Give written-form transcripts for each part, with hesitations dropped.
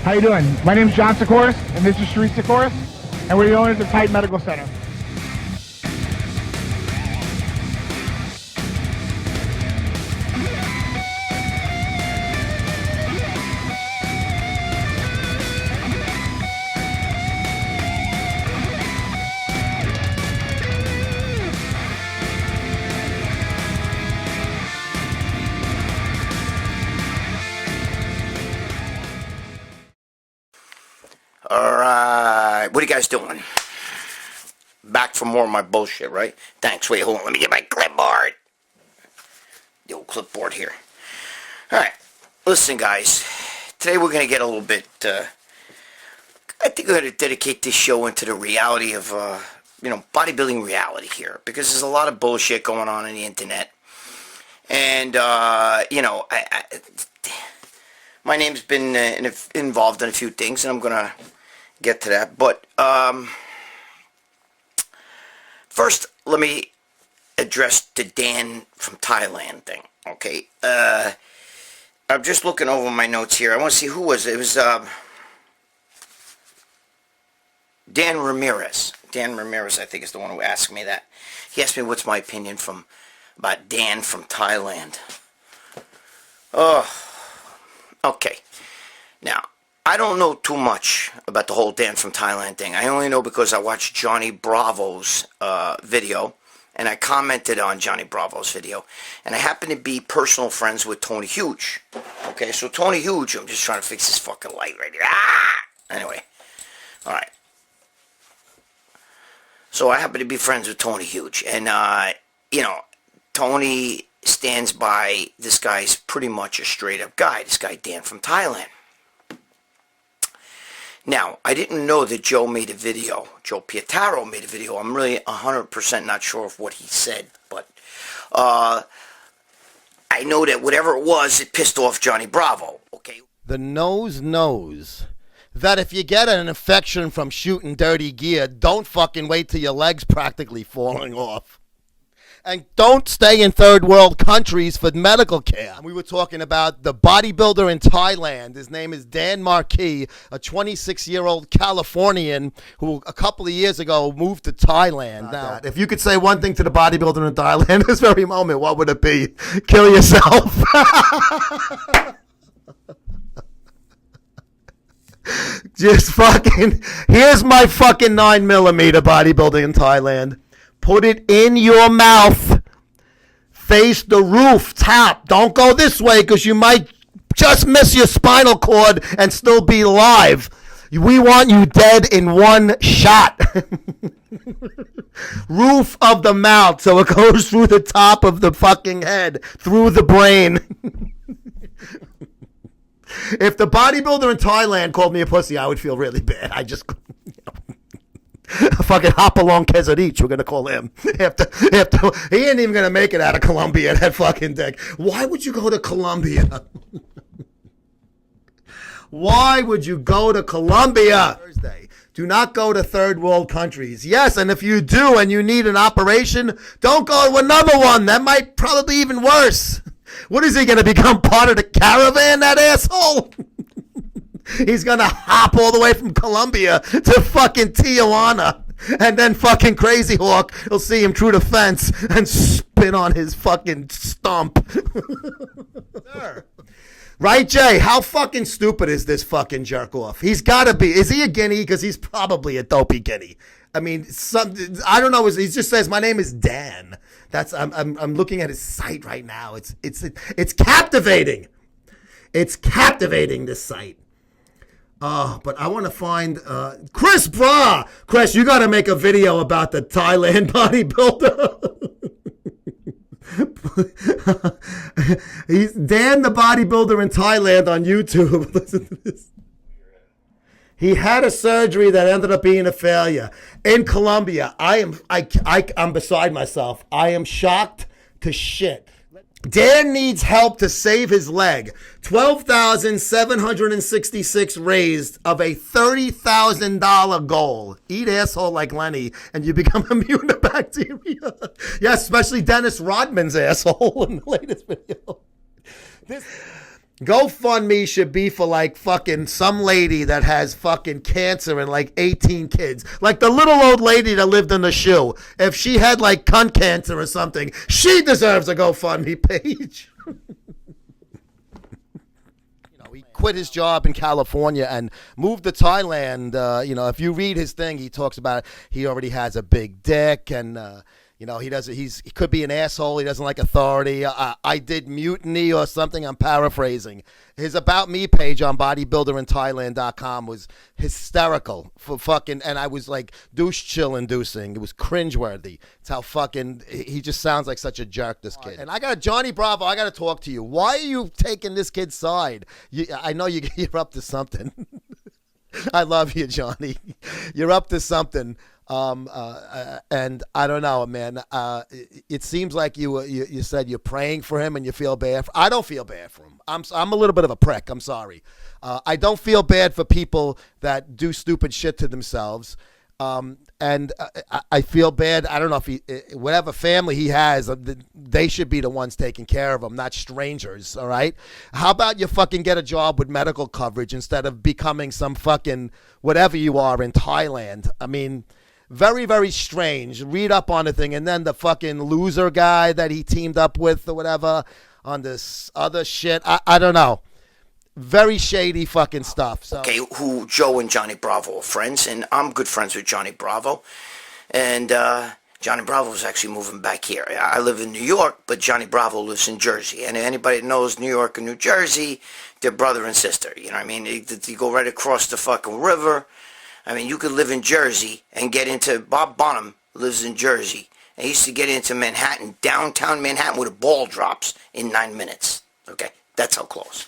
How you doing? My name's John Sikoris, and this is Sharif Sikoris, and we're the owners of Titan Medical Center. Alright, what are you guys doing? Back for more of my bullshit, right? Thanks, wait, hold on, let me get my clipboard. The old clipboard here. Alright, listen guys, today we're going to get a little bit, I think we're going to dedicate this show into the reality of, bodybuilding reality here. Because there's a lot of bullshit going on the internet. And, my name's been involved in a few things, and I'm going to get to that. But first, let me address the Dan from Thailand thing, okay? I'm just looking over my notes here. I want to see who was it. It was Dan Ramirez. Dan Ramirez, I think, is the one who asked me that. He asked me what's my opinion about Dan from Thailand. Oh, okay. Now, I don't know too much about the whole Dan from Thailand thing. I only know because I watched Johnny Bravo's video, and I commented on Johnny Bravo's video, and I happen to be personal friends with Tony Huge. Okay, so Tony Huge, I'm just trying to fix this fucking light right here. Ah! Anyway, all right. So I happen to be friends with Tony Huge, and, Tony stands by this guy's pretty much a straight-up guy, this guy Dan from Thailand. Now, I didn't know that Joe made a video. Joe Pietaro made a video. I'm really 100% not sure of what he said, but I know that whatever it was, it pissed off Johnny Bravo, okay? The nose knows that if you get an infection from shooting dirty gear, don't fucking wait till your leg's practically falling off. And don't stay in third world countries for medical care. We were talking about the bodybuilder in Thailand. His name is Dan Marquis, a 26-year-old Californian who a couple of years ago moved to Thailand. Now, if you could say one thing to the bodybuilder in Thailand this very moment, what would it be? Kill yourself. Just fucking, here's my fucking 9mm bodybuilding in Thailand. Put it in your mouth. Face the rooftop. Don't go this way because you might just miss your spinal cord and still be alive. We want you dead in one shot. Roof of the mouth, so it goes through the top of the fucking head, through the brain. If the bodybuilder in Thailand called me a pussy, I would feel really bad. I just... fucking Hopalong Kesarich, we're gonna call him. After he ain't even gonna make it out of Colombia, that fucking dick. Why would you go to Colombia? Why would you go to Colombia? Thursday. Do not go to third world countries. Yes, and if you do and you need an operation, don't go to another one. That might probably even worse. What is he gonna become part of the caravan, that asshole? He's going to hop all the way from Colombia to fucking Tijuana. And then fucking Crazy Hawk will see him through the fence and spit on his fucking stump. Right, Jay? How fucking stupid is this fucking jerk off? He's got to be. Is he a guinea? Because he's probably a dopey guinea. I mean, I don't know. He just says, my name is Dan. I'm looking at his site right now. It's captivating. It's captivating, this site. But I want to find Chris Bra. Chris, you got to make a video about the Thailand bodybuilder. He's Dan the bodybuilder in Thailand on YouTube. Listen to this. He had a surgery that ended up being a failure in Colombia. I'm beside myself. I am shocked to shit. Dan needs help to save his leg. 12,766 raised of a $30,000 goal. Eat asshole like Lenny, and you become immune to bacteria. Yes, especially Dennis Rodman's asshole in the latest video. GoFundMe should be for like fucking some lady that has fucking cancer and like 18 kids. Like the little old lady that lived in the shoe. If she had like cunt cancer or something, she deserves a GoFundMe page. He quit his job in California and moved to Thailand. If you read his thing, he talks about he already has a big dick and he could be an asshole. He doesn't like authority. I did mutiny or something. I'm paraphrasing. His About Me page on bodybuilderinthailand.com was hysterical for fucking, and I was like douche chill inducing. It was cringeworthy. It's how fucking, he just sounds like such a jerk, this kid. And I got Johnny Bravo. I got to talk to you. Why are you taking this kid's side? I know you're up to something. I love you, Johnny. You're up to something. And I don't know, man. It seems like you said you're praying for him and you feel bad. I don't feel bad for him. I'm a little bit of a prick. I'm sorry. I don't feel bad for people that do stupid shit to themselves. And I feel bad. I don't know if whatever family he has, they should be the ones taking care of him, not strangers. All right. How about you fucking get a job with medical coverage instead of becoming some fucking whatever you are in Thailand? I mean, very, very strange. Read up on the thing. And then the fucking loser guy that he teamed up with or whatever on this other shit. I don't know. Very shady fucking stuff. So. Okay, who Joe and Johnny Bravo are friends, and I'm good friends with Johnny Bravo. And Johnny Bravo is actually moving back here. I live in New York, but Johnny Bravo lives in Jersey. And anybody that knows New York and New Jersey, they're brother and sister. You know what I mean? You go right across the fucking river. I mean, you could live in Jersey and get into, Bob Bonham lives in Jersey. And he used to get into Manhattan, downtown Manhattan, where the ball drops in 9 minutes. Okay, that's how close.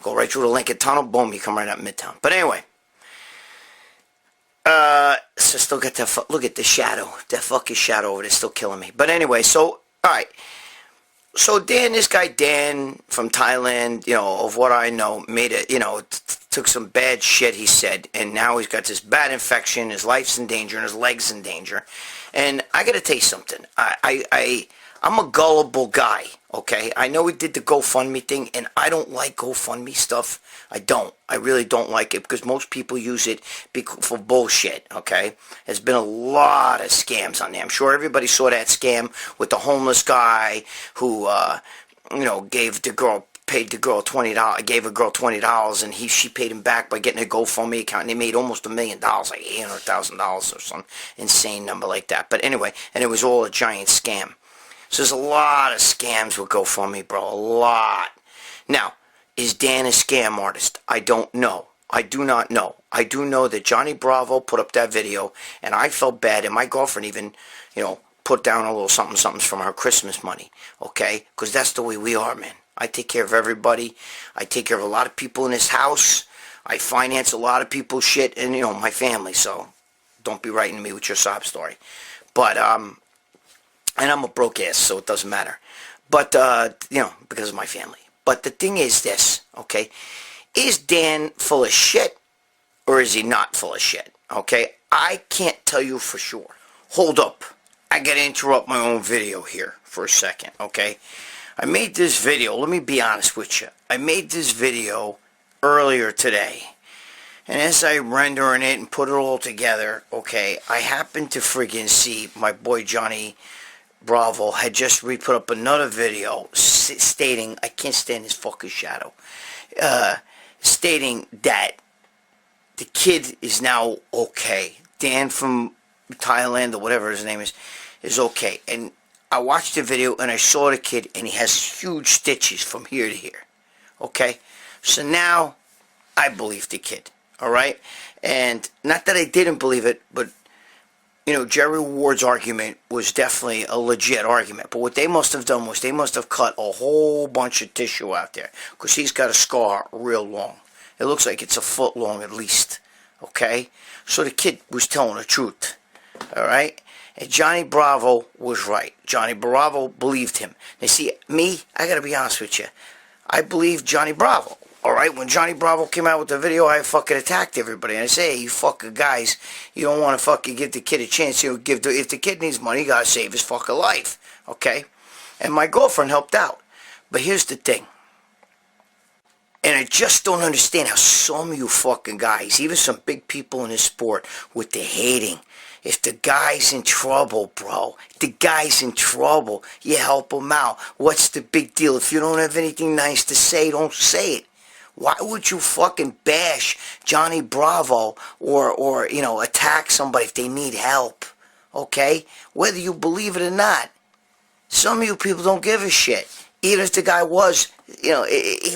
Go right through the Lincoln Tunnel, boom, you come right out Midtown. But anyway, so still got that, look at the shadow. That fucking shadow over there still killing me. But anyway, so, alright. So this guy Dan from Thailand, of what I know, made it, took some bad shit, he said, and now he's got this bad infection, his life's in danger, and his leg's in danger. And I gotta tell you something. I'm a gullible guy, okay? I know he did the GoFundMe thing, and I don't like GoFundMe stuff. I don't. I really don't like it because most people use it for bullshit, okay? There's been a lot of scams on there. I'm sure everybody saw that scam with the homeless guy who, paid the girl $20, gave a girl $20, and she paid him back by getting a GoFundMe account, and they made almost $1 million, like $800,000 or some insane number like that. But anyway, and it was all a giant scam. So there's a lot of scams with GoFundMe, bro. A lot. Now, is Dan a scam artist? I don't know. I do not know. I do know that Johnny Bravo put up that video, and I felt bad, and my girlfriend even, put down a little something from her Christmas money, okay? Because that's the way we are, man. I take care of everybody. I take care of a lot of people in this house. I finance a lot of people's shit, and, my family, so don't be writing me with your sob story. But, and I'm a broke ass, so it doesn't matter. But, because of my family. But the thing is this, okay? Is Dan full of shit or is he not full of shit? Okay? I can't tell you for sure. Hold up. I gotta interrupt my own video here for a second, okay? I made this video, let me be honest with you. I made this video earlier today. And as I rendering it and put it all together, okay, I happened to friggin' see my boy Johnny Bravo had just put up another video stating, I can't stand this fucking shadow, stating that the kid is now okay. Dan from Thailand or whatever his name is okay. And I watched the video and I saw the kid and he has huge stitches from here to here. Okay? So now I believe the kid. Alright? And not that I didn't believe it, but Jerry Ward's argument was definitely a legit argument. But what they must have done was they must have cut a whole bunch of tissue out there. Because he's got a scar real long. It looks like it's a foot long at least. Okay? So the kid was telling the truth. Alright? And Johnny Bravo was right. Johnny Bravo believed him. Now see, me, I gotta be honest with you. I believe Johnny Bravo. Alright, when Johnny Bravo came out with the video, I fucking attacked everybody. And I say, hey, you fucking guys, you don't want to fucking give the kid a chance. If the kid needs money, you gotta save his fucking life. Okay? And my girlfriend helped out. But here's the thing. And I just don't understand how some of you fucking guys, even some big people in this sport, with the hating. If the guy's in trouble, bro, the guy's in trouble, you help him out. What's the big deal? If you don't have anything nice to say, don't say it. Why would you fucking bash Johnny Bravo or you know, attack somebody if they need help? Okay? Whether you believe it or not. Some of you people don't give a shit. Even if the guy was, you know,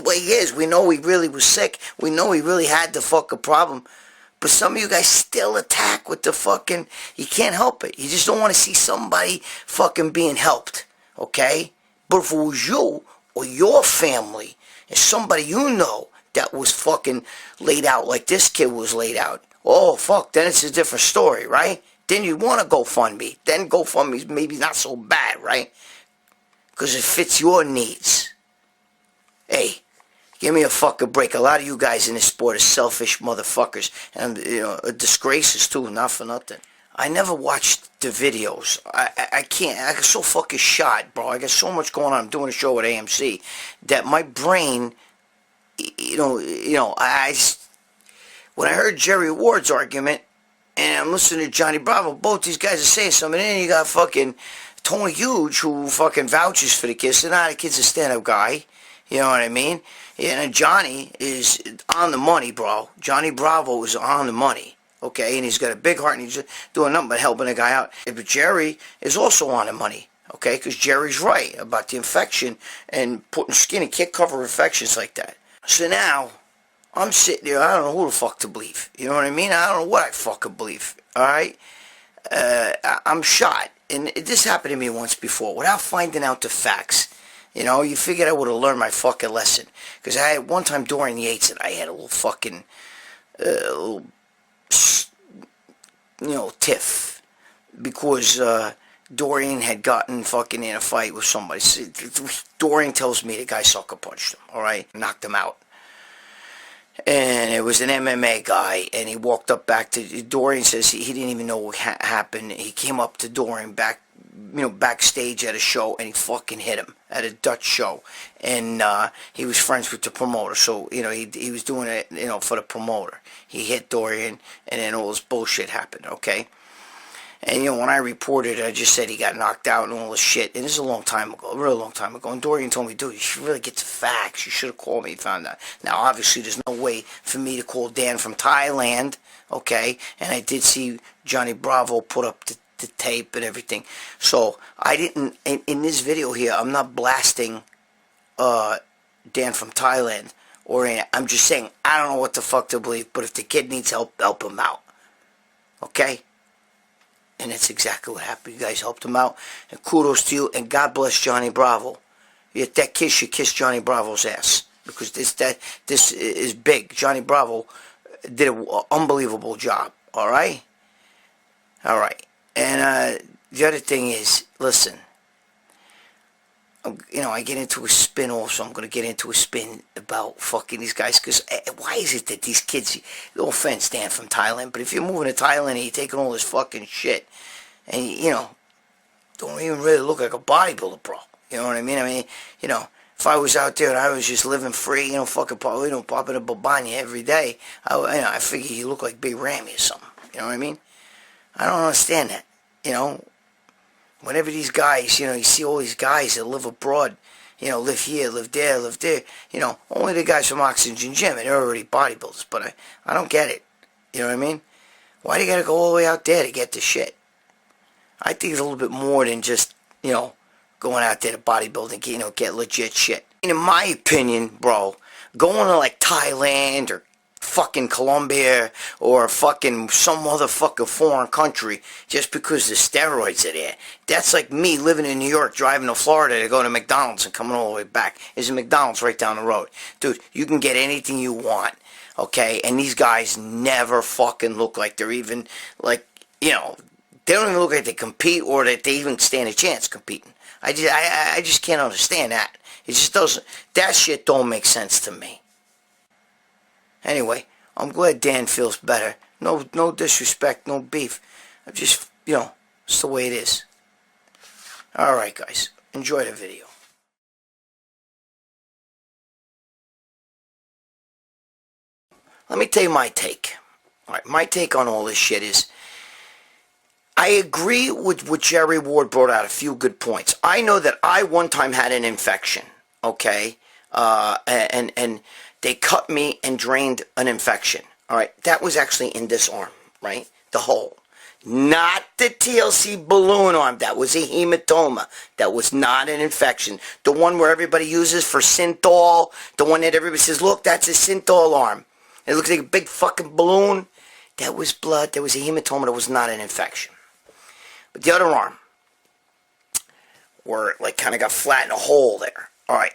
what he is. We know he really was sick. We know he really had the fucking problem. But some of you guys still attack with the fucking, you can't help it. You just don't want to see somebody fucking being helped. Okay? But if it was you or your family and somebody you know that was fucking laid out like this kid was laid out, oh, fuck, then it's a different story, right? Then you'd want to GoFundMe. Then GoFundMe's maybe not so bad, right? Because it fits your needs. Hey, give me a fucking break. A lot of you guys in this sport are selfish motherfuckers. And, you know, disgraces too, not for nothing. I never watched the videos. I can't. I got so fucking shot, bro. I got so much going on. I'm doing a show at AMC that my brain, you know, I just, when I heard Jerry Ward's argument, and I'm listening to Johnny Bravo, both these guys are saying something, and then you got fucking Tony Huge, who fucking vouches for the kid. So now the kid's a stand-up guy. You know what I mean? And Johnny is on the money, bro. Johnny Bravo is on the money. Okay? And he's got a big heart, and he's just doing nothing but helping a guy out. But Jerry is also on the money. Okay? Because Jerry's right about the infection and putting skin. He can't cover infections like that. So now, I'm sitting there, I don't know who the fuck to believe. You know what I mean? I don't know what I fucking believe. Alright? I'm shot. And this happened to me once before, without finding out the facts. You know, you figured I would have learned my fucking lesson. Because I had one time during the 8s, I had a little fucking, tiff. Because Dorian had gotten fucking in a fight with somebody. Dorian tells me the guy sucker punched him, alright? Knocked him out. And it was an MMA guy, and he walked up back to Dorian. Says he didn't even know what happened. He came up to Dorian backstage at a show, and he fucking hit him at a Dutch show. And he was friends with the promoter, so you know he was doing it, you know, for the promoter. He hit Dorian, and then all this bullshit happened. Okay. And, you know, when I reported it, I just said he got knocked out and all this shit. And this is a long time ago, a real long time ago. And Dorian told me, dude, you should really get the facts. You should have called me and found out. Now, obviously, there's no way for me to call Dan from Thailand, okay? And I did see Johnny Bravo put up the tape and everything. So, I didn't, in this video here, I'm not blasting Dan from Thailand. I'm just saying, I don't know what the fuck to believe. But if the kid needs help, help him out. Okay? And that's exactly what happened. You guys helped him out. And kudos to you. And God bless Johnny Bravo. That kid should kiss Johnny Bravo's ass. Because this is big. Johnny Bravo did an unbelievable job. Alright? Alright. And the other thing is, listen. You know, I get into a spin also. I'm going to get into a spin about fucking these guys. Because why is it that these kids, no offense, Dan from Thailand, but if you're moving to Thailand and you're taking all this fucking shit, and you know, don't even really look like a bodybuilder, bro. You know what I mean? I mean, you know, if I was out there and I was just living free, you know, fucking popping a babanya every day, I figure you look like Big Rammy or something. You know what I mean? I don't understand that. You know, whenever these guys, you know, you see all these guys that live abroad, you know, live here, live there, you know, only the guys from Oxygen Gym, and they're already bodybuilders, but I don't get it. You know what I mean? Why do you gotta go all the way out there to get the shit? I think it's a little bit more than just, you know, going out there to bodybuilding, you know, get legit shit. In my opinion, bro, going to like Thailand or fucking Colombia or fucking some other fucking foreign country just because the steroids are there. That's like me living in New York, driving to Florida to go to McDonald's and coming all the way back. There's a McDonald's right down the road. Dude, you can get anything you want, okay? And these guys never fucking look like they're even, like, you know, they don't even look like they compete or that they even stand a chance competing. I just can't understand that. It just doesn't, that shit don't make sense to me. Anyway, I'm glad Dan feels better. No disrespect, no beef. I'm just, you know, it's the way it is. Alright, guys. Enjoy the video. let me tell you my take. All right, my take on all this shit is, I agree with what Jerry Ward brought out, a few good points. I know that I one time had an infection, okay? And they cut me and drained an infection. All right, that was actually in this arm, right? The hole. Not the TLC balloon arm. That was a hematoma. That was not an infection. The one where everybody uses for Synthol. The one that everybody says, look, that's a Synthol arm. It looks like a big fucking balloon. That was blood. That was a hematoma. That was not an infection. But the other arm, where it like kind of got flat in a hole there. All right.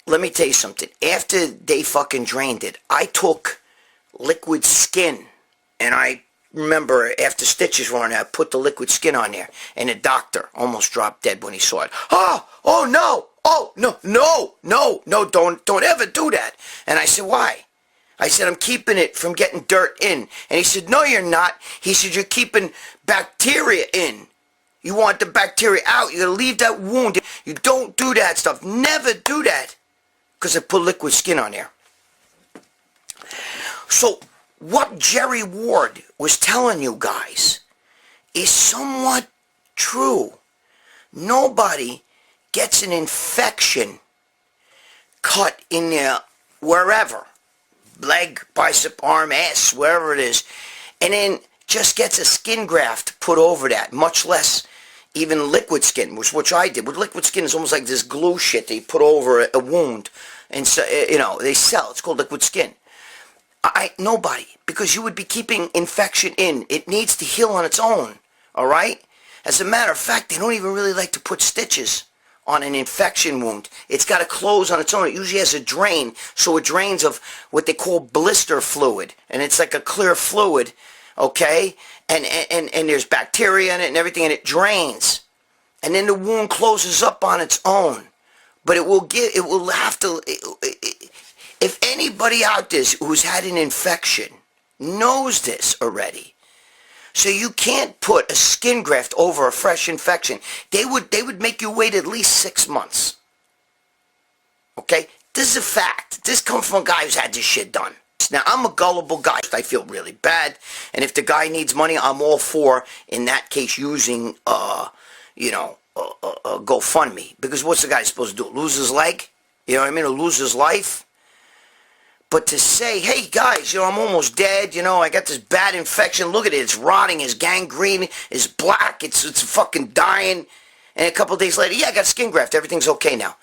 Let me tell you something. After they fucking drained it, I took liquid skin, and I remember after stitches were on there, I put the liquid skin on there, and the doctor almost dropped dead when he saw it. Oh no, don't ever do that. And I said, why? I said, I'm keeping it from getting dirt in. And he said, no, you're not. He said, you're keeping bacteria in. You want the bacteria out. You gotta leave that wound. You don't do that stuff. Never do that. Because I put liquid skin on there. So, what Jerry Ward was telling you guys is somewhat true. Nobody gets an infection cut in there, wherever. Leg, bicep, arm, ass, wherever it is. And then just gets a skin graft put over that, much less even liquid skin, which I did. With liquid skin, it's almost like this glue shit they put over a wound. And so, they sell. It's called liquid skin. Nobody, because you would be keeping infection in. It needs to heal on its own, all right? As a matter of fact, they don't even really like to put stitches on an infection wound. It's got to close on its own. It usually has a drain, so it drains of what they call blister fluid, and it's like a clear fluid, okay? And there's bacteria in it and everything, and it drains, and then the wound closes up on its own. But it will have to. If anybody out there who's had an infection knows this already, so you can't put a skin graft over a fresh infection. They would make you wait at least 6 months. Okay? This is a fact. This comes from a guy who's had this shit done. Now, I'm a gullible guy. I feel really bad. And if the guy needs money, I'm all for, in that case, using, GoFundMe. Because what's the guy supposed to do? Lose his leg? You know what I mean? Or lose his life? But to say, hey guys, I'm almost dead, I got this bad infection, look at it, it's rotting, it's gangrene, it's black, it's fucking dying, and a couple of days later, yeah, I got skin graft, everything's okay now.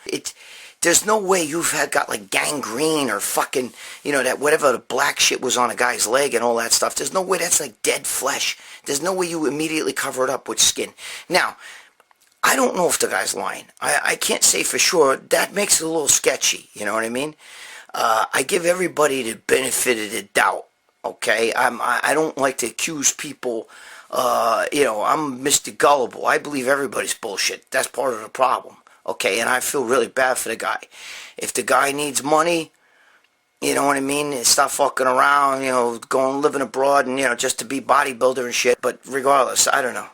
There's no way you've got like gangrene or fucking, that whatever the black shit was on a guy's leg and all that stuff, there's no way that's like dead flesh. There's no way you immediately cover it up with skin. Now, I don't know if the guy's lying. I can't say for sure. That makes it a little sketchy, you know what I mean? I give everybody the benefit of the doubt, okay? I don't like to accuse people, I'm Mr. Gullible. I believe everybody's bullshit. That's part of the problem, okay? And I feel really bad for the guy. If the guy needs money, you know what I mean? Stop fucking around, going living abroad and, just to be bodybuilder and shit. But regardless, I don't know.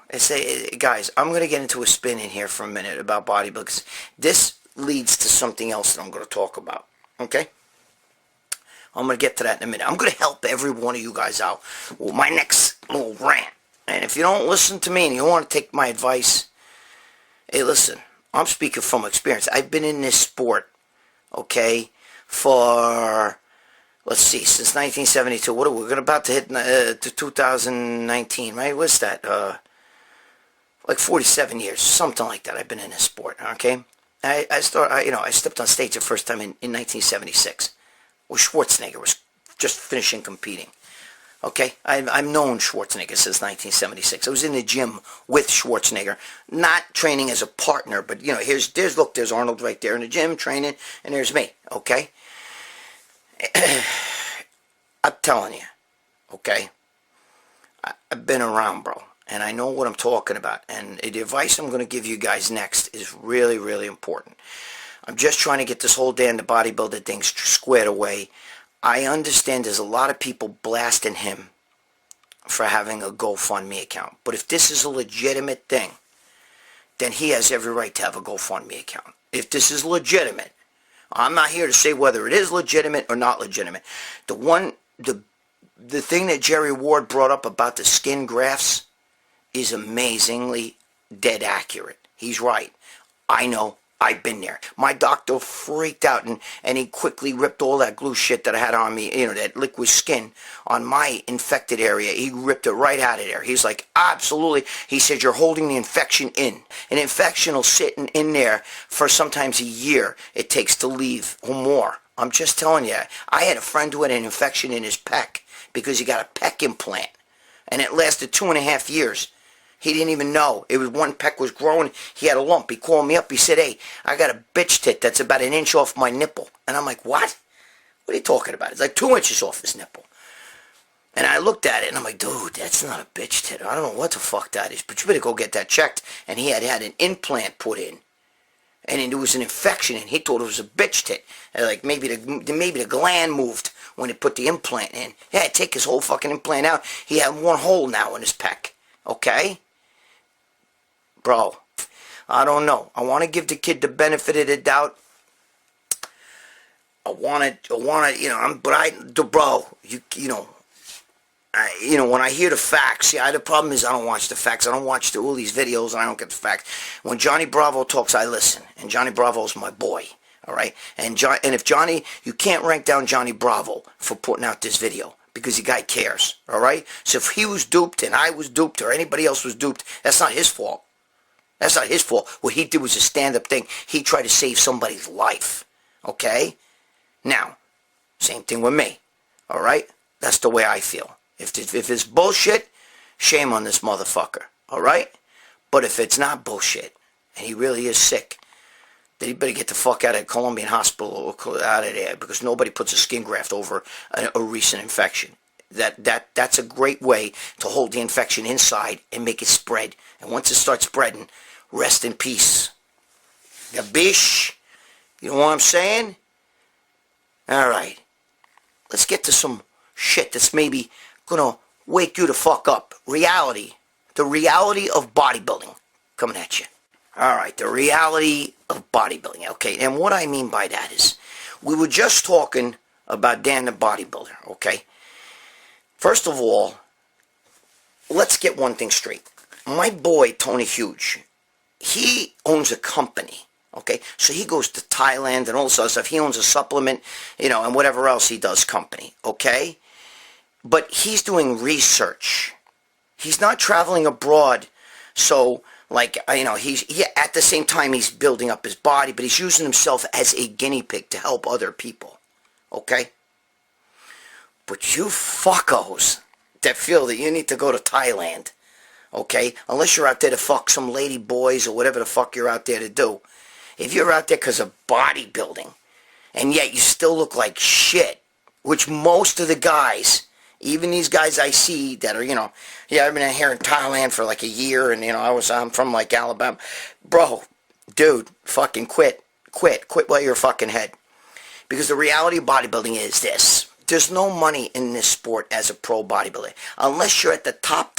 Guys, I'm going to get into a spin in here for a minute about bodybuilding, because this leads to something else that I'm going to talk about, okay? I'm going to get to that in a minute. I'm going to help every one of you guys out with my next little rant. And if you don't listen to me and you don't want to take my advice, hey, listen, I'm speaking from experience. I've been in this sport, okay, for, let's see, since 1972. What are we about to hit to 2019, right? What's that? Like 47 years, something like that. I've been in this sport, okay? I stepped on stage the first time in 1976. Where Schwarzenegger was just finishing competing. Okay? I've known Schwarzenegger since 1976. I was in the gym with Schwarzenegger, not training as a partner, but, there's Arnold right there in the gym training, and there's me, okay? I'm telling you, okay? I've been around, bro, and I know what I'm talking about, and the advice I'm going to give you guys next is really, really important. I'm just trying to get this whole damn bodybuilder thing squared away. I understand there's a lot of people blasting him for having a GoFundMe account. But if this is a legitimate thing, then he has every right to have a GoFundMe account. If this is legitimate, I'm not here to say whether it is legitimate or not legitimate. The one the thing that Jerry Ward brought up about the skin grafts is amazingly dead accurate. He's right. I know. I've been there. My doctor freaked out, and he quickly ripped all that glue shit that I had on me, that liquid skin on my infected area. He ripped it right out of there. He's like, absolutely. He said, you're holding the infection in. An infection will sit in there for sometimes a year it takes to leave or more. I'm just telling you. I had a friend who had an infection in his pec because he got a pec implant, and it lasted 2.5 years. He didn't even know. It was one pec was growing. He had a lump. He called me up. He said, hey, I got a bitch tit that's about 1 inch off my nipple. And I'm like, what? What are you talking about? It's like 2 inches off his nipple. And I looked at it, and I'm like, dude, that's not a bitch tit. I don't know what the fuck that is, but you better go get that checked. And he had an implant put in. And there was an infection, and he thought it was a bitch tit. And like maybe the gland moved when he put the implant in. Yeah, take his whole fucking implant out. He had one hole now in his pec. Okay? Bro, I don't know. I want to give the kid the benefit of the doubt. Bro, when I hear the facts, the problem is I don't watch the facts. I don't watch all these videos, and I don't get the facts. When Johnny Bravo talks, I listen, and Johnny Bravo's my boy, all right? And if Johnny, you can't rank down Johnny Bravo for putting out this video, because the guy cares, all right? So if he was duped, and I was duped, or anybody else was duped, that's not his fault. That's not his fault. What he did was a stand-up thing. He tried to save somebody's life, okay? Now, same thing with me, all right? That's the way I feel. If it's bullshit, shame on this motherfucker, all right? But if it's not bullshit, and he really is sick, then he better get the fuck out of Colombian hospital or out of there, because nobody puts a skin graft over a recent infection. That's a great way to hold the infection inside and make it spread. And once it starts spreading, rest in peace. Gabish? You know what I'm saying? All right. Let's get to some shit that's maybe gonna wake you the fuck up. Reality. The reality of bodybuilding. Coming at you. All right. The reality of bodybuilding. Okay. And what I mean by that is, we were just talking about Dan the Bodybuilder. Okay. First of all, let's get one thing straight. My boy, Tony Huge, he owns a company, okay? So he goes to Thailand and all this other stuff. He owns a supplement, and whatever else he does company, okay? But he's doing research. He's not traveling abroad. So, he's at the same time he's building up his body, but he's using himself as a guinea pig to help other people, okay? But you fuckos that feel that you need to go to Thailand, okay, unless you're out there to fuck some lady boys or whatever the fuck you're out there to do. If you're out there because of bodybuilding, and yet you still look like shit, which most of the guys, even these guys I see that are, I've been here in Thailand for like a year, and, I'm from like Alabama. Bro, dude, fucking quit while you're fucking head. Because the reality of bodybuilding is this. There's no money in this sport as a pro bodybuilder unless you're at the top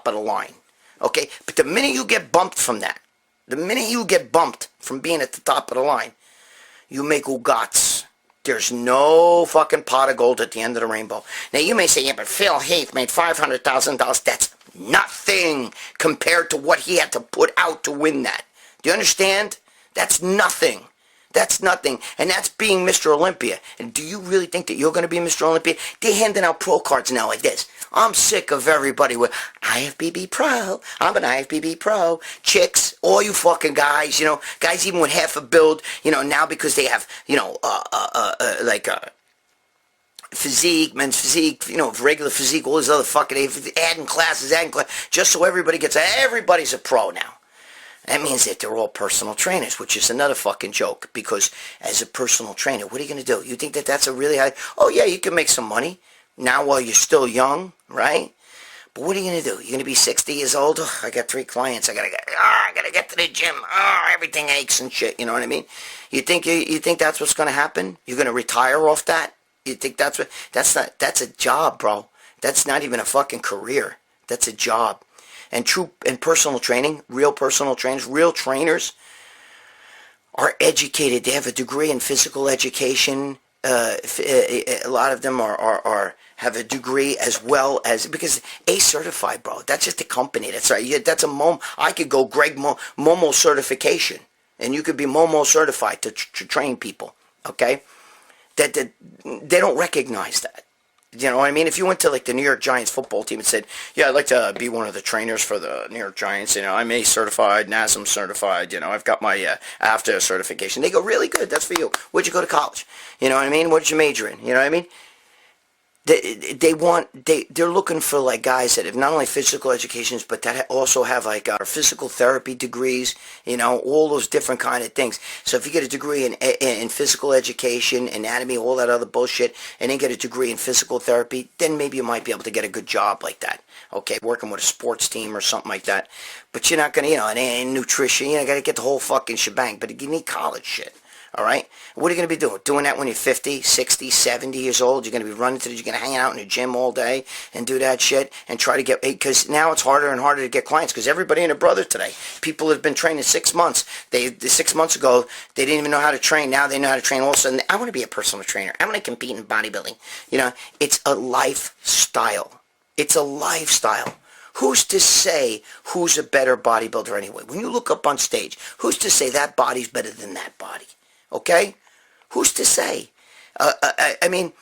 of the line, okay? But the minute you get bumped from that, the minute you get bumped from being at the top of the line, you make ugats. There's no fucking pot of gold at the end of the rainbow. Now, you may say, yeah, but Phil Heath made $500,000. That's nothing compared to what he had to put out to win that. Do you understand? That's nothing. That's nothing. And that's being Mr. Olympia. And do you really think that you're going to be Mr. Olympia? They're handing out pro cards now like this. I'm sick of everybody with IFBB Pro. I'm an IFBB Pro. Chicks, all you fucking guys, guys even with half a build, now because they have, physique, men's physique, regular physique, all this other fucking, adding classes, just so everybody everybody's a pro now. That means that they're all personal trainers, which is another fucking joke, because as a personal trainer, what are you going to do? You think that that's a really high... Oh, yeah, you can make some money now while you're still young, right? But what are you going to do? You're going to be 60 years old? Oh, I got 3 clients. I got to get to the gym. Oh, everything aches and shit, you know what I mean? You think that's what's going to happen? You're going to retire off that? You think that's what... That's a job, bro. That's not even a fucking career. That's a job. And personal training, real personal trainers, real trainers are educated. They have a degree in physical education. A lot of them are have a degree as well as, because A certified, bro. That's just a company. That's right. Yeah, that's a I could go Gregg Momo certification, and you could be Momo certified to train people. Okay, that they don't recognize that. You know what I mean? If you went to like the New York Giants football team and said, "Yeah, I'd like to be one of the trainers for the New York Giants," you know, I'm A certified, NASM certified, you know, I've got my AFTA certification. They go, "Really good, that's for you. Where'd you go to college? You know what I mean? What did you major in? You know what I mean?" They're looking for like guys that have not only physical educations but that also have like physical therapy degrees, you know, all those different kind of things. So if you get a degree in physical education, anatomy, all that other bullshit, and then get a degree in physical therapy, then maybe you might be able to get a good job like that. Okay, working with a sports team or something like that. But you're not gonna, you know, and nutrition, you know, gotta get the whole fucking shebang. But you need college shit. All right? What are you going to be doing? Doing that when you're 50, 60, 70 years old? You're going to be running to you're going to hang out in the gym all day and do that shit and try to get, because now it's harder and harder to get clients because everybody and their brother today. People have been training 6 months. 6 months ago, they didn't even know how to train. Now they know how to train. All of a sudden, I want to be a personal trainer. I want to compete in bodybuilding. You know, it's a lifestyle. It's a lifestyle. Who's to say who's a better bodybuilder anyway? When you look up on stage, who's to say that body's better than that body? Okay? Who's to say? I mean,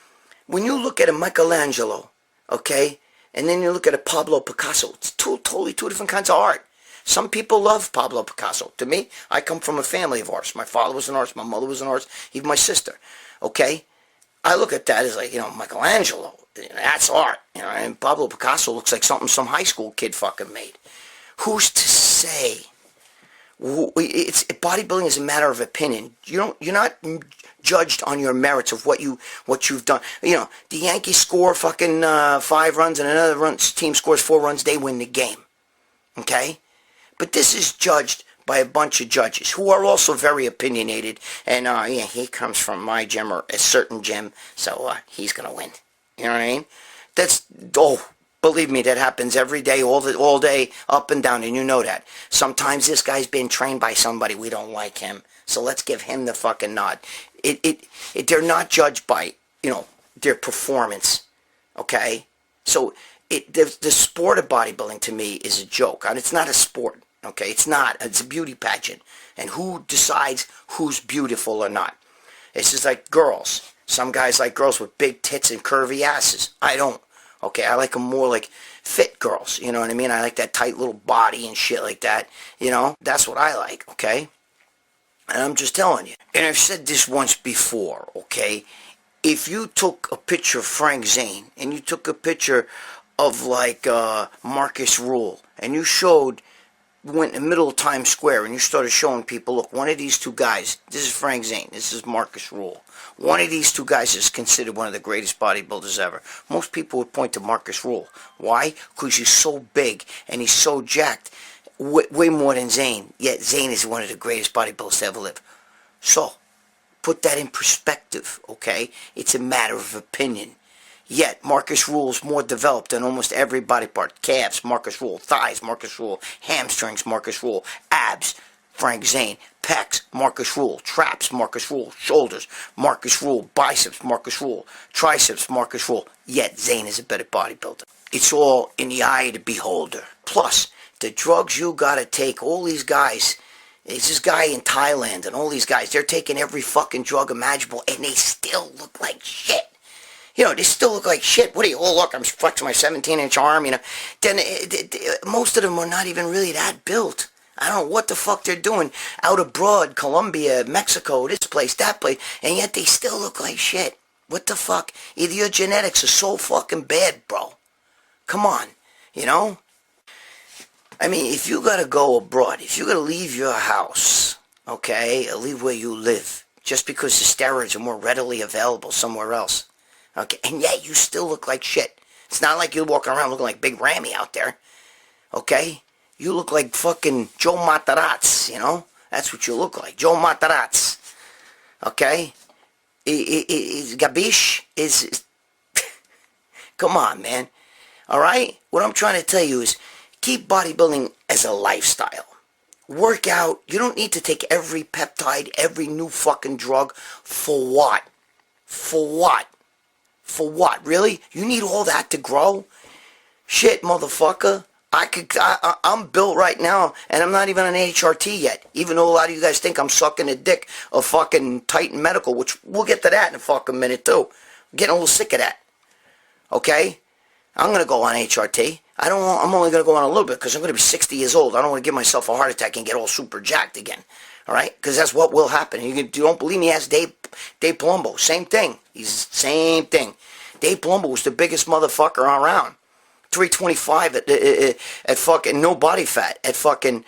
when you look at a Michelangelo, okay, and then you look at a Pablo Picasso, it's totally two different kinds of art. Some people love Pablo Picasso. To me, I come from a family of artists. My father was an artist, my mother was an artist, even my sister. Okay? I look at that as like, you know, Michelangelo, that's art. You know, and Pablo Picasso looks like something some high school kid fucking made. Who's to say? Bodybuilding is a matter of opinion. You're not judged on your merits of what you've done. You know, the Yankees score fucking 5 runs and another team scores 4 runs, they win the game. Okay? But this is judged by a bunch of judges who are also very opinionated. And yeah, he comes from my gym or a certain gym, so he's gonna win. You know what I mean? Believe me, that happens every day, all day, up and down, and you know that. Sometimes this guy's been trained by somebody, we don't like him, so let's give him the fucking nod. They're not judged by, you know, their performance, okay? So the sport of bodybuilding to me is a joke, and it's not a sport, okay? It's not. It's a beauty pageant, and who decides who's beautiful or not? It's just like girls. Some guys like girls with big tits and curvy asses. I don't. Okay, I like them more like fit girls, you know what I mean? I like that tight little body and shit like that, you know? That's what I like, okay? And I'm just telling you. And I've said this once before, okay? If you took a picture of Frank Zane and you took a picture of like Marcus Rule and you went in the middle of Times Square and you started showing people, look, one of these two guys, this is Frank Zane, this is Marcus Rule. One of these two guys is considered one of the greatest bodybuilders ever. Most people would point to Marcus Rule. Why? Because he's so big and he's so jacked. Way more than Zane. Yet Zane is one of the greatest bodybuilders to ever live. So, put that in perspective, okay? It's a matter of opinion. Yet, Marcus Rule is more developed than almost every body part. Calves, Marcus Rule. Thighs, Marcus Rule. Hamstrings, Marcus Rule. Abs, Frank Zane. Pecs, Marcus Rule. Traps, Marcus Rule. Shoulders, Marcus Rule. Biceps, Marcus Rule. Triceps, Marcus Rule. Yet, Zane is a better bodybuilder. It's all in the eye of the beholder. Plus, the drugs you gotta take, all these guys, there's this guy in Thailand and all these guys, they're taking every fucking drug imaginable and they still look like shit. You know, they still look like shit. What do you, oh look, I'm flexing my 17-inch arm, you know. Then most of them are not even really that built. I don't know what the fuck they're doing out abroad, Colombia, Mexico, this place, that place, and yet they still look like shit. What the fuck? Either your genetics are so fucking bad, bro. Come on, you know? I mean, if you gotta go abroad, if you gotta leave your house, okay, or leave where you live, just because the steroids are more readily available somewhere else, okay, and yet you still look like shit. It's not like you're walking around looking like Big Rammy out there, okay? You look like fucking Joe Matarazzi, you know? That's what you look like, Joe Matarazzi, okay? Gabish is come on, man, all right? What I'm trying to tell you is keep bodybuilding as a lifestyle. Work out. You don't need to take every peptide, every new fucking drug. For what? For what? For what? Really? You need all that to grow? Shit, motherfucker. I'm built right now, and I'm not even on HRT yet. Even though a lot of you guys think I'm sucking the dick of fucking Titan Medical, which we'll get to that in a fucking minute too. I'm getting a little sick of that. Okay? I'm gonna go on HRT. I'm only gonna go on a little bit because I'm gonna be 60 years old. I don't want to give myself a heart attack and get all super jacked again. All right? Because that's what will happen. You don't believe me? Ask Dave Palumbo. Same thing. Same thing. Dave Palumbo was the biggest motherfucker around. 325 at fucking no body fat, at fucking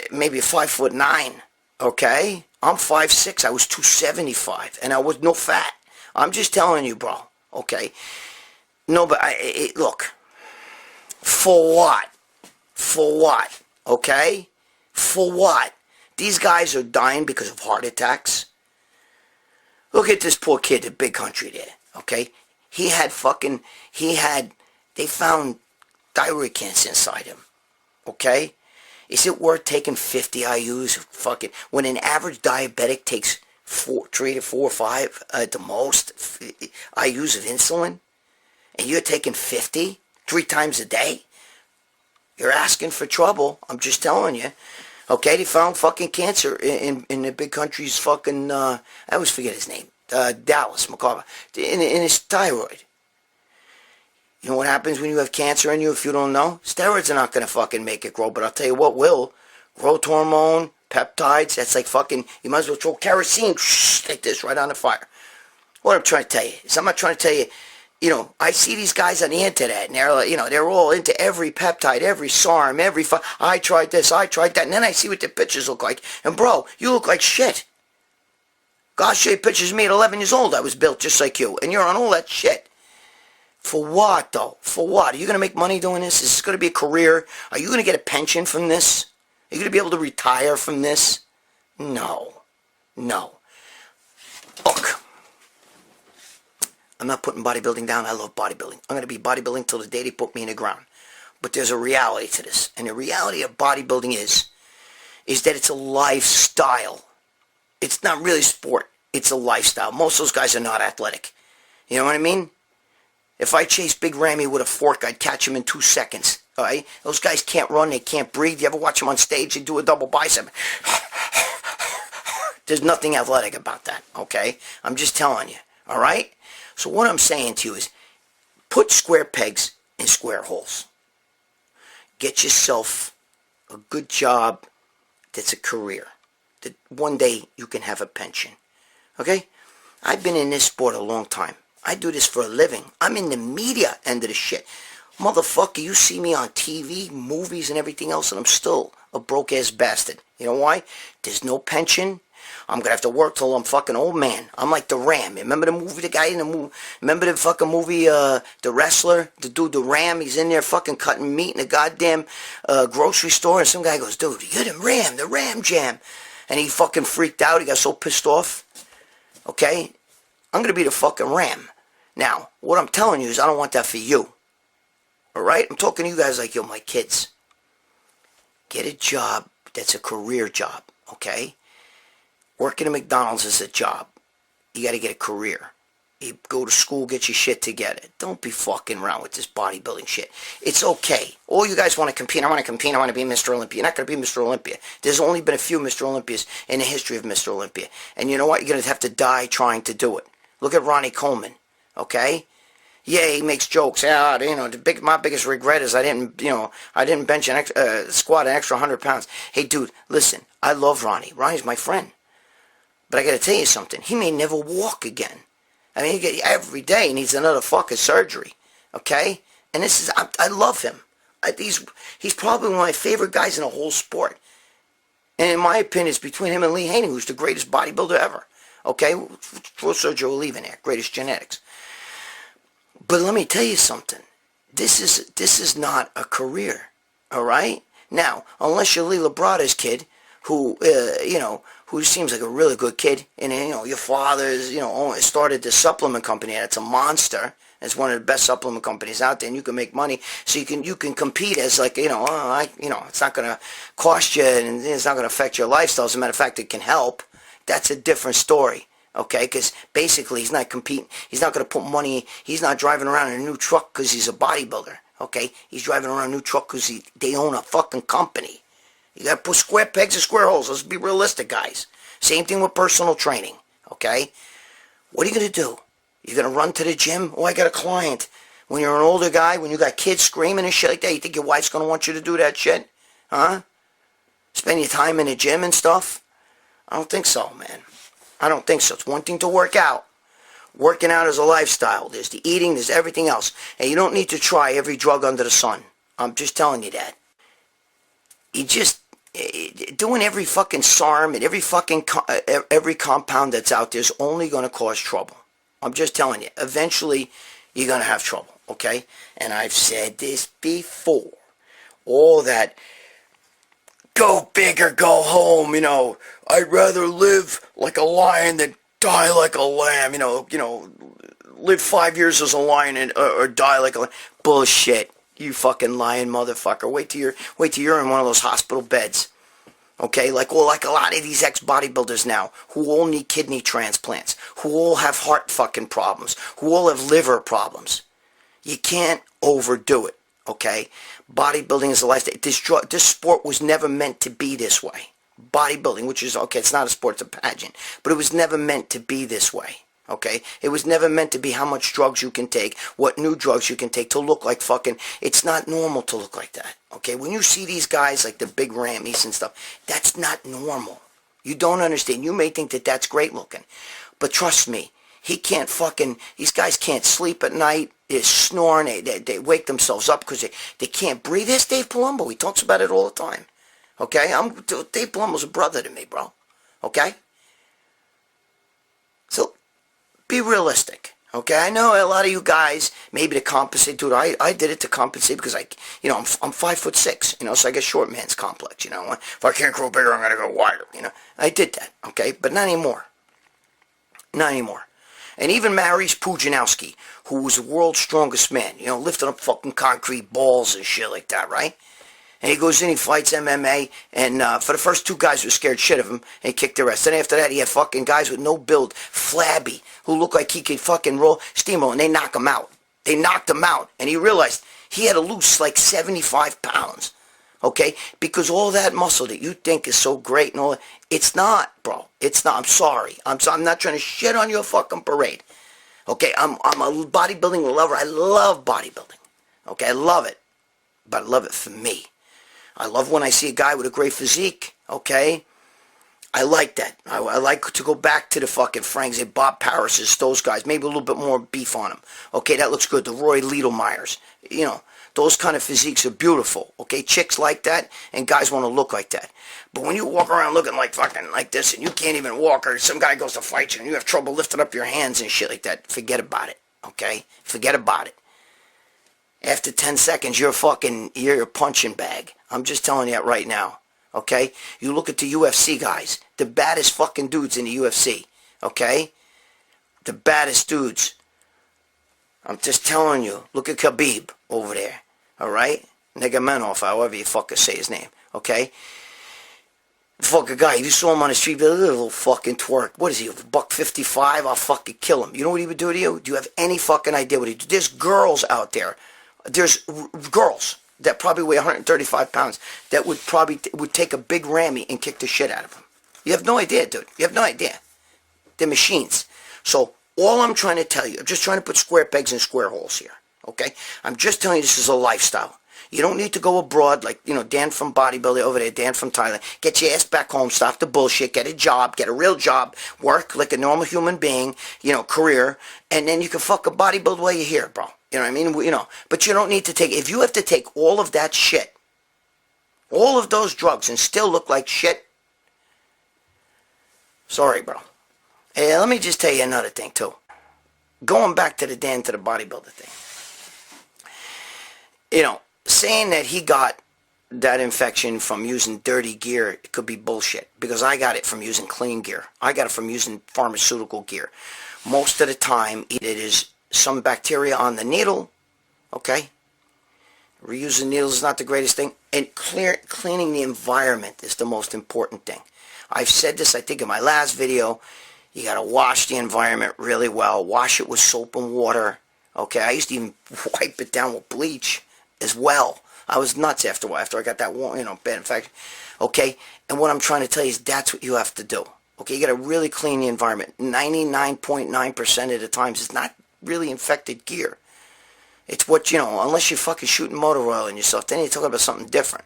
maybe 5'9", okay? I'm 5'6", I was 275, and I was no fat. I'm just telling you, bro, okay? No, but look, for what? For what, okay? For what? These guys are dying because of heart attacks. Look at this poor kid, the big country there, okay? They found thyroid cancer inside him. Okay? Is it worth taking 50 IUs fucking when an average diabetic takes 3 to 4 or 5 at the most IUs of insulin? And you're taking 50 3 times a day? You're asking for trouble. I'm just telling you. Okay, they found fucking cancer in the big country's fucking I always forget his name. Dallas McCarver. In his thyroid. You know what happens when you have cancer in you if you don't know? Steroids are not going to fucking make it grow, but I'll tell you what will. Growth hormone, peptides, that's like fucking, you might as well throw kerosene like this right on the fire. What I'm trying to tell you is I'm not trying to tell you, I see these guys on the internet and they're like, they're all into every peptide, every SARM, I tried this, I tried that, and then I see what the pictures look like. And bro, you look like shit. Gosh, shit, pictures of me at 11 years old, I was built just like you, and you're on all that shit. For what, though? For what? Are you going to make money doing this? Is this going to be a career? Are you going to get a pension from this? Are you going to be able to retire from this? No. No. Look, I'm not putting bodybuilding down. I love bodybuilding. I'm going to be bodybuilding till the day they put me in the ground. But there's a reality to this. And the reality of bodybuilding is that it's a lifestyle. It's not really sport. It's a lifestyle. Most of those guys are not athletic. You know what I mean? If I chased Big Ramy with a fork, I'd catch him in 2 seconds. All right? Those guys can't run. They can't breathe. You ever watch them on stage? They do a double bicep. There's nothing athletic about that, okay? I'm just telling you, all right? So what I'm saying to you is put square pegs in square holes. Get yourself a good job that's a career, that one day you can have a pension, okay? I've been in this sport a long time. I do this for a living. I'm in the media end of the shit. Motherfucker, you see me on TV, movies, and everything else, and I'm still a broke-ass bastard. You know why? There's no pension. I'm going to have to work till I'm fucking old man. I'm like the Ram. Remember the movie, the guy in the movie? Remember the fucking movie, The Wrestler? The dude, the Ram, he's in there fucking cutting meat in a goddamn grocery store, and some guy goes, dude, you're the Ram Jam. And he fucking freaked out. He got so pissed off. Okay? I'm going to be the fucking Ram. Now, what I'm telling you is I don't want that for you. Alright? I'm talking to you guys like you're my kids. Get a job that's a career job. Okay? Working at McDonald's is a job. You got to get a career. You go to school, get your shit together. Don't be fucking around with this bodybuilding shit. It's okay. All you guys want to compete. I want to compete. I want to be Mr. Olympia. You're not going to be Mr. Olympia. There's only been a few Mr. Olympias in the history of Mr. Olympia. And you know what? You're going to have to die trying to do it. Look at Ronnie Coleman. Okay? Yeah, he makes jokes. Yeah, my biggest regret is I didn't bench squat an extra 100 pounds. Hey, dude, listen. I love Ronnie. Ronnie's my friend. But I got to tell you something. He may never walk again. I mean, every day he needs another fucking surgery. Okay? And I love him. He's probably one of my favorite guys in the whole sport. And in my opinion, it's between him and Lee Haney, who's the greatest bodybuilder ever. Okay? Throw Sergio Oliva in there. Greatest genetics. But let me tell you something. This is not a career. All right? Now, unless you're Lee Labrada's kid, who seems like a really good kid, and your father's, started this supplement company, and it's a monster. It's one of the best supplement companies out there, and you can make money, so you can compete as like, it's not going to cost you, and it's not going to affect your lifestyle. As a matter of fact, it can help. That's a different story, Okay, because basically he's not competing. He's not going to put money. He's not driving around in a new truck because he's a bodybuilder. Okay, he's driving around a new truck because they own a fucking company. You got to put square pegs in square holes. Let's be realistic, guys. Same thing with personal training. Okay, what are you going to do? You're going to run to the gym? Oh, I got a client. When you're an older guy, when you got kids screaming and shit like that, you think your wife's going to want you to do that shit? Huh? Spend your time in the gym and stuff? I don't think so, man. I don't think so. It's one thing to work out. Working out is a lifestyle. There's the eating, there's everything else. And you don't need to try every drug under the sun. I'm just telling you that. You just, doing every fucking SARM and every compound that's out there is only going to cause trouble. I'm just telling you. Eventually, you're going to have trouble, okay? And I've said this before. All that, go big or go home, I'd rather live like a lion than die like a lamb, live 5 years as a lion or die like a lamb. Bullshit, you fucking lying motherfucker. Wait till you're in one of those hospital beds, okay? Like a lot of these ex-bodybuilders now, who all need kidney transplants, who all have heart fucking problems, who all have liver problems. You can't overdo it, okay? Bodybuilding is a lifestyle. This sport was never meant to be this way. Bodybuilding, which is, okay, it's not a sport, it's a pageant, but it was never meant to be this way, okay? It was never meant to be how much drugs you can take, what new drugs you can take to look like fucking, it's not normal to look like that, okay? When you see these guys like the big Rammies and stuff, that's not normal. You don't understand. You may think that that's great looking, but trust me, these guys can't sleep at night. They're snoring, they wake themselves up because they can't breathe. There's Dave Palumbo, he talks about it all the time. Okay, Dave Palumbo's a brother to me, bro. Okay? So, be realistic. Okay, I know a lot of you guys, maybe to compensate, dude, I did it to compensate because I'm 5'6", so I get short man's complex, If I can't grow bigger, I'm going to go wider, I did that, okay? But not anymore. Not anymore. And even Maurice Pujanowski, who was the world's strongest man, lifting up fucking concrete balls and shit like that, right? And he goes in, he fights MMA, and for the first two guys who were scared shit of him, and he kicked their ass. Then after that, he had fucking guys with no build, flabby, who looked like he could fucking steamroll, and they knock him out. They knocked him out, and he realized he had to lose like 75 pounds, okay? Because all that muscle that you think is so great and all that, it's not, bro. It's not. I'm sorry. I'm not trying to shit on your fucking parade, okay? I'm a bodybuilding lover. I love bodybuilding, okay? I love it, but I love it for me. I love when I see a guy with a great physique, okay? I like that. I like to go back to the fucking Franks, Bob Paris's, those guys. Maybe a little bit more beef on them. Okay, that looks good. The Roy Liedemeyers. Those kind of physiques are beautiful. Okay, chicks like that, and guys want to look like that. But when you walk around looking like fucking like this, and you can't even walk, or some guy goes to fight you, and you have trouble lifting up your hands and shit like that, forget about it, okay? Forget about it. After 10 seconds, you're a punching bag. I'm just telling you that right now, okay? You look at the UFC guys, the baddest fucking dudes in the UFC, okay? The baddest dudes. I'm just telling you. Look at Khabib over there, all right? Nurmagomedov, however you fucking say his name, okay? The fucking guy, if you saw him on the street, a little fucking twerk. What is he, $155? I'll fucking kill him. You know what he would do to you? Do you have any fucking idea what he would do? There's girls out there. There's girls that probably weigh 135 pounds that would take a big Rammy and kick the shit out of him. You have no idea, dude. You have no idea. They're machines. So all I'm trying to tell you, I'm just trying to put square pegs in square holes here, okay? I'm just telling you this is a lifestyle. You don't need to go abroad like, Dan from Bodybuilder over there, Dan from Thailand. Get your ass back home, stop the bullshit, get a job, get a real job, work like a normal human being, career, and then you can fuck a bodybuild while you're here, bro. You know what I mean? But you don't need to if you have to take all of that shit, all of those drugs and still look like shit, sorry, bro. Hey, let me just tell you another thing, too. Going back to the bodybuilder thing. Saying that he got that infection from using dirty gear, it could be bullshit. Because I got it from using clean gear. I got it from using pharmaceutical gear. Most of the time, it is some bacteria on the needle, okay? Reusing needles is not the greatest thing. And cleaning the environment is the most important thing. I've said this, I think, in my last video. You got to wash the environment really well. Wash it with soap and water. Okay, I used to even wipe it down with bleach as well. I was nuts after a while, after I got that, bad infection. Okay, and what I'm trying to tell you is that's what you have to do. Okay, you got to really clean the environment. 99.9% of the times, it's not really infected gear. It's what, unless you're fucking shooting motor oil in yourself, then you're talking about something different.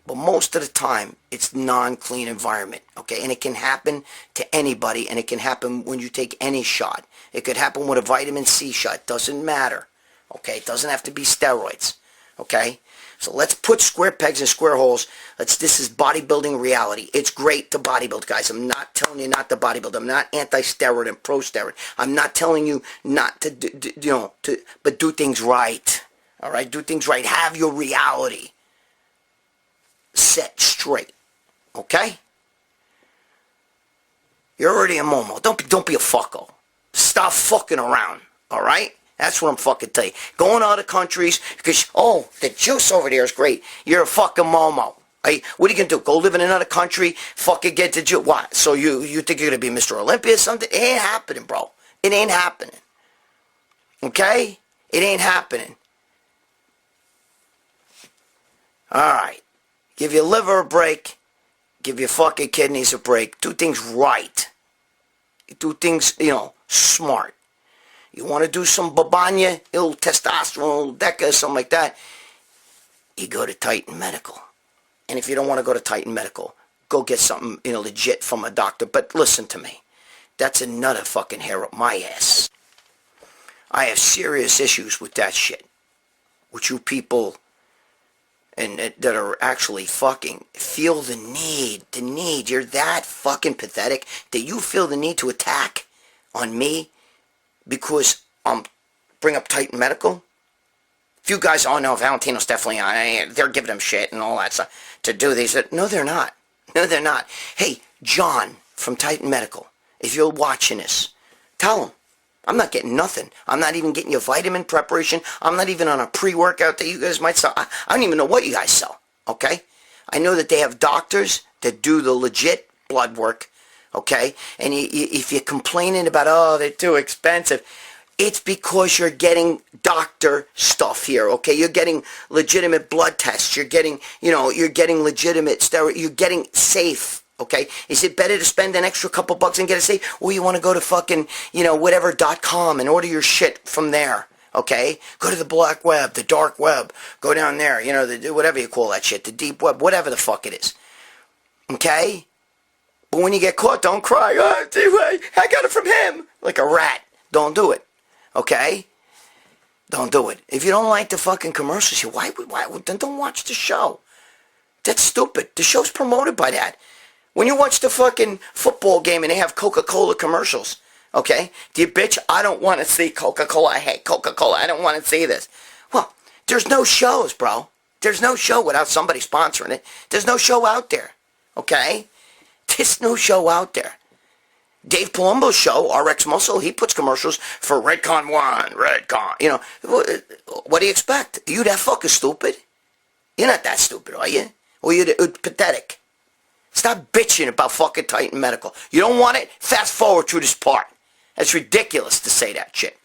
But most of the time, it's non-clean environment, okay? And it can happen to anybody, and it can happen when you take any shot. It could happen with a vitamin C shot. Doesn't matter, okay? It doesn't have to be steroids, okay? So let's put square pegs in square holes. This is bodybuilding reality. It's great to bodybuild, guys. I'm not telling you not to bodybuild. I'm not anti-steroid and pro-steroid. I'm not telling you not to, but do things right, all right? Do things right. Have your reality set straight, okay? You're already a momo. Don't be a fucko. Stop fucking around, all right? That's what I'm fucking telling you. Going to other countries because, the juice over there is great. You're a fucking momo. Right? What are you going to do? Go live in another country? Fucking get the juice? What? So you think you're going to be Mr. Olympia or something? It ain't happening, bro. It ain't happening. Okay? It ain't happening. All right. Give your liver a break. Give your fucking kidneys a break. Do things right. Do things, smart. You want to do some babanya, a little testosterone, a little deca, something like that, you go to Titan Medical. And if you don't want to go to Titan Medical, go get something, legit from a doctor. But listen to me. That's another fucking hair up my ass. I have serious issues with that shit. With you people and that are actually fucking feel the need. You're that fucking pathetic that you feel the need to attack on me because bring up Titan Medical. If you guys all know Valentino's definitely on, they're giving him shit and all that stuff to do these. No, they're not. No, they're not. Hey, John from Titan Medical, if you're watching this, tell him. I'm not getting nothing. I'm not even getting your vitamin preparation. I'm not even on a pre-workout that you guys might sell. I don't even know what you guys sell, okay? I know that they have doctors that do the legit blood work, okay? And if you're complaining about, they're too expensive, it's because you're getting doctor stuff here, okay? You're getting legitimate blood tests. You're getting, you're getting legitimate steroid. You're getting safe. Okay, is it better to spend an extra couple bucks and get it safe? Or you want to go to fucking, whatever.com and order your shit from there, okay? Go to the black web, the dark web. Go down there, whatever you call that shit, the deep web, whatever the fuck it is. Okay? But when you get caught, don't cry. I got it from him. Like a rat. Don't do it. Okay? Don't do it. If you don't like the fucking commercials, why then don't watch the show. That's stupid. The show's promoted by that. When you watch the fucking football game and they have Coca-Cola commercials, okay? Do you bitch? I don't want to see Coca-Cola. I hate Coca-Cola. I don't want to see this. Well, there's no shows, bro. There's no show without somebody sponsoring it. There's no show out there, okay? There's no show out there. Dave Palumbo's show, RX Muscle, he puts commercials for Redcon 1, Redcon. What do you expect? Are you that fucking stupid? You're not that stupid, are you? Or you're pathetic. Stop bitching about fucking Titan Medical. You don't want it? Fast forward through this part. That's ridiculous to say that shit.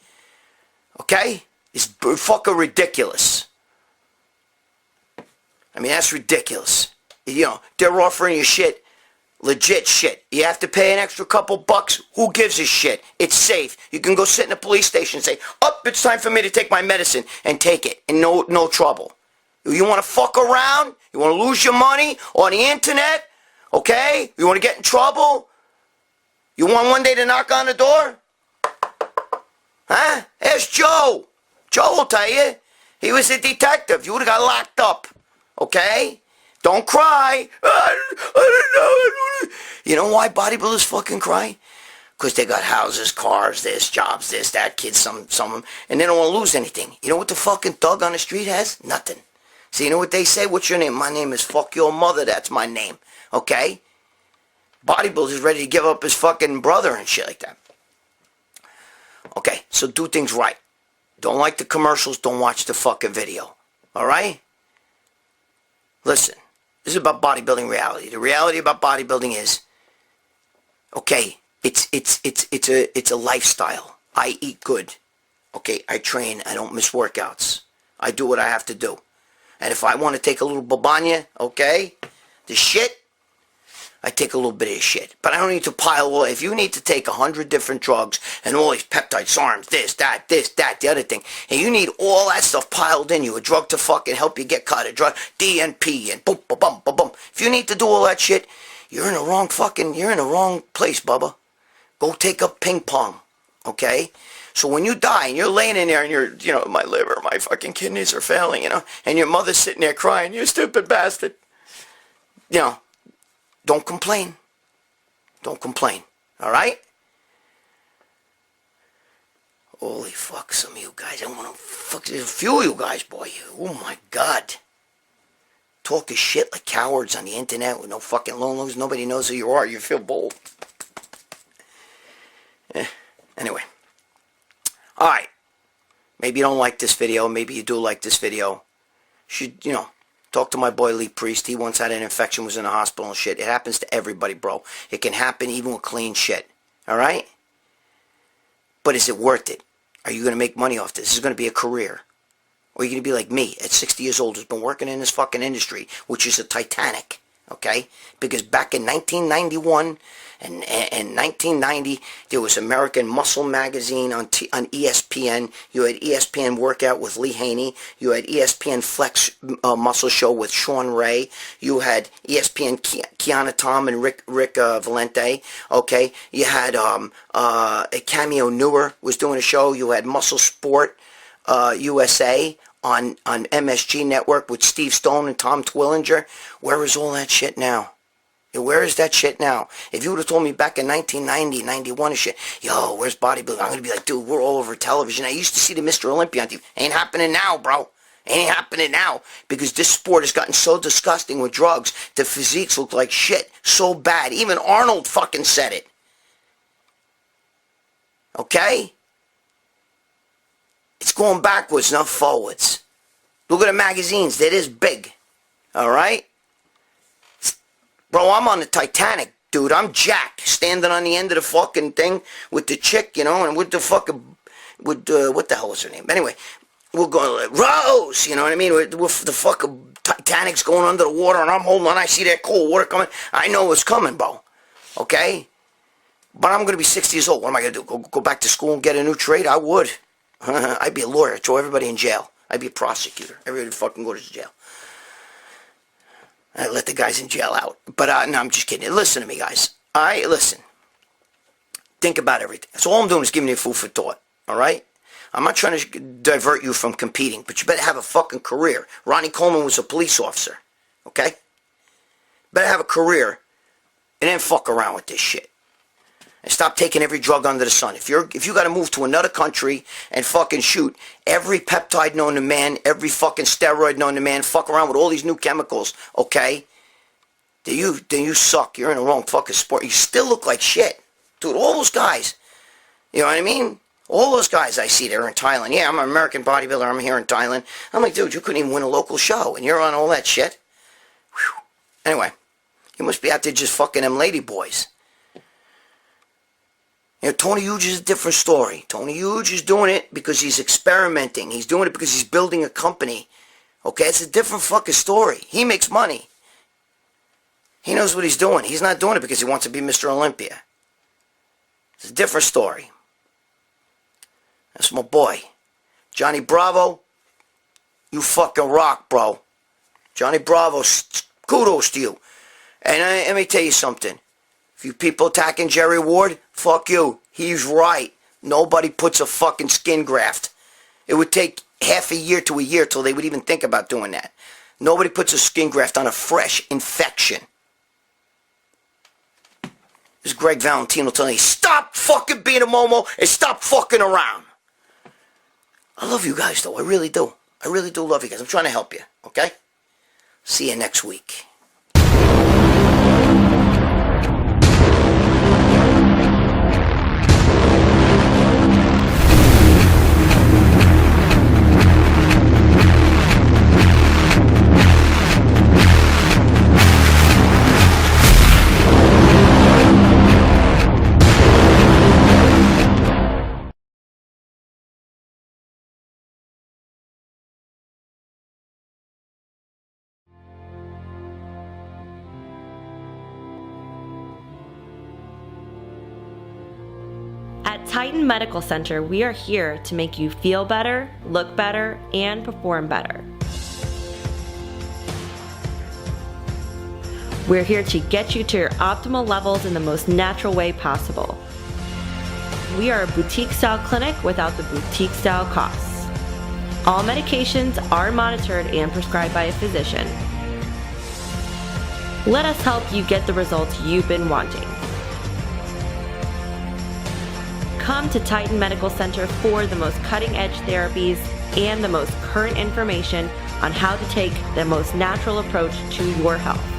Okay? It's fucking ridiculous. I mean, that's ridiculous. They're offering you shit, legit shit. You have to pay an extra couple bucks. Who gives a shit? It's safe. You can go sit in a police station and say, it's time for me to take my medicine, and take it, and no trouble. You want to fuck around? You want to lose your money on the internet? Okay? You want to get in trouble? You want one day to knock on the door? Huh? Ask Joe. Joe will tell you. He was a detective. You would have got locked up. Okay? Don't cry. I don't know. You know why bodybuilders fucking cry? Because they got houses, cars, this, jobs, this, that, kids, some of them, and they don't want to lose anything. You know what the fucking thug on the street has? Nothing. So you know what they say? What's your name? My name is fuck your mother. That's my name. Okay? Bodybuilder's ready to give up his fucking brother and shit like that. Okay, so do things right. Don't like the commercials. Don't watch the fucking video. Alright? Listen, this is about bodybuilding reality. The reality about bodybuilding is, okay, It's a lifestyle. I eat good. Okay, I train. I don't miss workouts. I do what I have to do. And if I want to take a little babanya, okay, the shit, I take a little bit of shit. But I don't need to pile. If you need to take 100 different drugs and all these peptide SARMs, this, that, the other thing, and you need all that stuff piled in you, a drug to fucking help you get cut, a drug, DNP, and boom, boom, boom, boom, boom. If you need to do all that shit, you're in the wrong place, Bubba. Go take up ping pong, okay? So when you die and you're laying in there and you're, my liver, my fucking kidneys are failing, and your mother's sitting there crying, you stupid bastard. Don't complain. Don't complain, all right? Holy fuck, some of you guys. I want to fuck. There's a few of you guys, boy. Oh my God. Talking shit like cowards on the internet with no fucking loans. Nobody knows who you are. You feel bold. Anyway. Alright. Maybe you don't like this video. Maybe you do like this video. Should, talk to my boy Lee Priest. He once had an infection, was in the hospital and shit. It happens to everybody, bro. It can happen even with clean shit. Alright? But is it worth it? Are you going to make money off this? This is going to be a career. Or are you going to be like me at 60 years old who's been working in this fucking industry, which is a Titanic. Okay? Because back in 1991 and 1990, there was American Muscle Magazine on ESPN. You had ESPN Workout with Lee Haney. You had ESPN Flex Muscle Show with Sean Ray. You had ESPN Kiana Tom and Rick Valente. Okay? You had a Cameo Newer was doing a show. You had Muscle Sport USA on MSG Network with Steve Stone and Tom Twillinger. Where is all that shit now? Where is that shit now? If you would have told me back in 1990, 91 and shit, yo, where's Bodybuilding? I'm going to be like, dude, we're all over television. I used to see the Mr. Olympia on TV. Ain't happening now, bro. Ain't happening now. Because this sport has gotten so disgusting with drugs. The physiques look like shit. So bad. Even Arnold fucking said it. Okay? It's going backwards, not forwards. Look at the magazines. They're this big. Alright? Bro, I'm on the Titanic, dude. I'm Jack, standing on the end of the fucking thing with the chick, and with the fucking, what the hell was her name? Anyway, we're going, Rose, you know what I mean? With the fucking Titanic's going under the water, and I'm holding on. I see that cold water coming. I know it's coming, bro. Okay? But I'm going to be 60 years old. What am I going to do? Go back to school and get a new trade? I would. I'd be a lawyer. Throw everybody in jail. I'd be a prosecutor. Everybody would fucking go to jail. I'd let the guys in jail out. But, no, I'm just kidding. Listen to me, guys. All right? Listen. Think about everything. So all I'm doing is giving you food for thought. All right? I'm not trying to divert you from competing, but you better have a fucking career. Ronnie Coleman was a police officer. Okay? Better have a career and then fuck around with this shit. And stop taking every drug under the sun. If you got to move to another country and fucking shoot every peptide known to man, every fucking steroid known to man, fuck around with all these new chemicals, okay? Then you suck. You're in the wrong fucking sport. You still look like shit. Dude, all those guys, you know what I mean? All those guys I see there in Thailand. Yeah, I'm an American bodybuilder. I'm here in Thailand. I'm like, dude, you couldn't even win a local show, and you're on all that shit? Whew. Anyway, you must be out there just fucking them lady boys. Tony Huge is a different story. Tony Huge is doing it because he's experimenting. He's doing it because he's building a company. Okay, it's a different fucking story. He makes money. He knows what he's doing. He's not doing it because he wants to be Mr. Olympia. It's a different story. That's my boy. Johnny Bravo, you fucking rock, bro. Johnny Bravo, kudos to you. And let me tell you something. If you people attacking Jerry Ward, fuck you. He's right. Nobody puts a fucking skin graft. It would take half a year to a year till they would even think about doing that. Nobody puts a skin graft on a fresh infection. This is Gregg Valentino telling you, stop fucking being a momo and stop fucking around. I love you guys, though. I really do. I really do love you guys. I'm trying to help you, okay? See you next week. Titan Medical Center, we are here to make you feel better, look better, and perform better. We're here to get you to your optimal levels in the most natural way possible. We are a boutique-style clinic without the boutique-style costs. All medications are monitored and prescribed by a physician. Let us help you get the results you've been wanting. Come to Titan Medical Center for the most cutting-edge therapies and the most current information on how to take the most natural approach to your health.